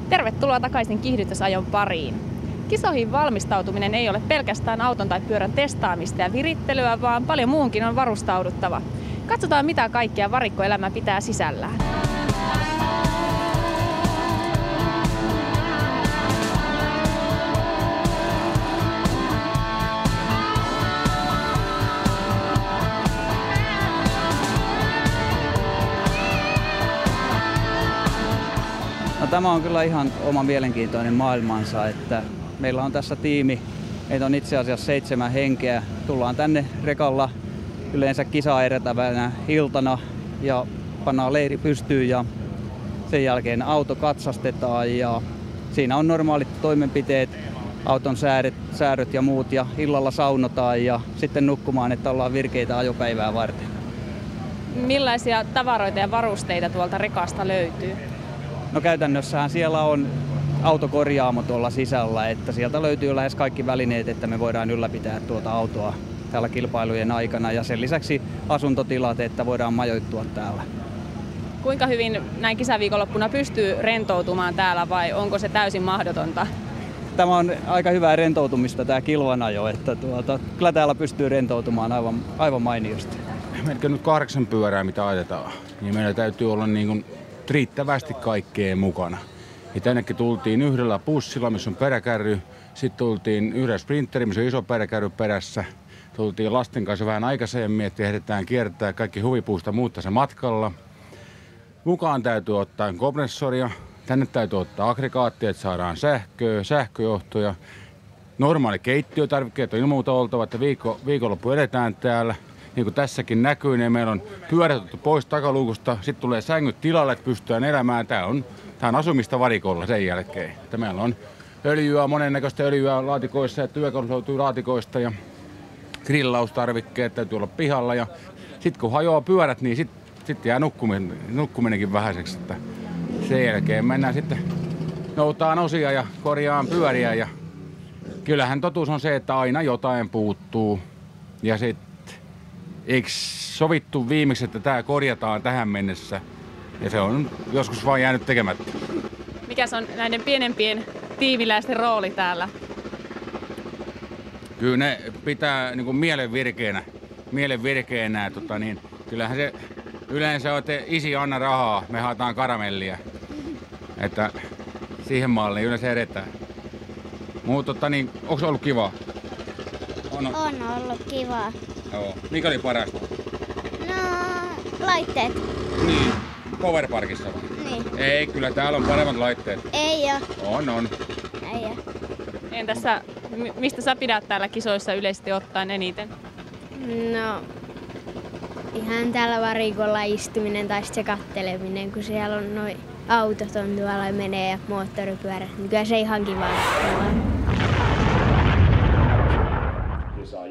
Tervetuloa takaisin kiihdytysajon pariin. Kisoihin valmistautuminen ei ole pelkästään auton tai pyörän testaamista ja virittelyä, vaan paljon muunkin on varustauduttava. Katsotaan, mitä kaikkea varikkoelämä pitää sisällään. No, tämä on kyllä ihan oma mielenkiintoinen maailmansa, että meillä on tässä tiimi, meitä on itse asiassa 7 henkeä. Tullaan tänne rekalla yleensä kisaa edeltävänä iltana ja pannaan leiri pystyyn ja sen jälkeen auto katsastetaan ja siinä on normaalit toimenpiteet, auton säädöt ja muut ja illalla saunotaan ja sitten nukkumaan, että ollaan virkeitä ajopäivää varten. Millaisia tavaroita ja varusteita tuolta rekasta löytyy? No käytännössähän siellä on autokorjaamo tuolla sisällä, että sieltä löytyy lähes kaikki välineet, että me voidaan ylläpitää tuota autoa täällä kilpailujen aikana ja sen lisäksi asuntotilat, että voidaan majoittua täällä. Kuinka hyvin näin kisaviikonloppuna pystyy rentoutumaan täällä vai onko se täysin mahdotonta? Tämä on aika hyvää rentoutumista tämä kilvanajo, että kyllä täällä pystyy rentoutumaan aivan mainiosti. Meillä nyt 8 pyörää mitä ajetaan, niin meillä täytyy olla niin kuin riittävästi kaikkea mukana. Ja tännekin tultiin yhdellä bussilla, missä on peräkärry. Sitten tultiin yhdellä sprinteri, missä on iso peräkärry perässä. Tultiin lasten kanssa vähän aikaisemmin, että ehditään kiertää kaikki huvipuusta muutta se matkalla. Mukaan täytyy ottaa kompressoria. Tänne täytyy ottaa aggregaattia, että saadaan sähköjohtoja. Normaali keittiötarvikkeet on ilman muuta oltava, että viikonloppu eletään täällä. Niin kuin tässäkin näkyy, niin meillä on pyörät otettu pois takaluukusta. Sitten tulee sängyt tilalle, että pystytään elämään. Tämä on asumista varikolla sen jälkeen. Että meillä on öljyä, monennäköistä öljyä laatikoissa ja työkalut löytyy laatikoista ja grillaustarvikkeet täytyy olla pihalla. Ja sitten kun hajoaa pyörät, niin sitten jää nukkuminenkin vähäiseksi. Että sen jälkeen mennään sitten noutaan osia ja korjaan pyöriä. Ja kyllähän totuus on se, että aina jotain puuttuu. Ja sitten eikö sovittu viimeksi, että tämä korjataan tähän mennessä? Ja se on joskus vaan jäänyt tekemättä. Mikä on näiden pienempien tiiviläisten rooli täällä? Kyllä ne pitää niin kuin mielen virkeänä. Kyllähän se yleensä on, että isi anna rahaa, me haetaan karamellia. Että siihen malliin yleensä edetään. Mutta onko se ollut kivaa? On ollut kivaa. Joo. Mikä oli parasta? No, laitteet. Niin, Powerparkissa vai? Niin. Ei, kyllä täällä on paremmat laitteet. Ei oo. On. Ei oo. Entäs mistä sä pidät täällä kisoissa yleisesti ottaen eniten? No, ihan täällä varikolla istuminen tai se katteleminen, kun siellä on noi autot on tuolla menee ja moottoripyörät. Niin kyllä se ihan kivaa.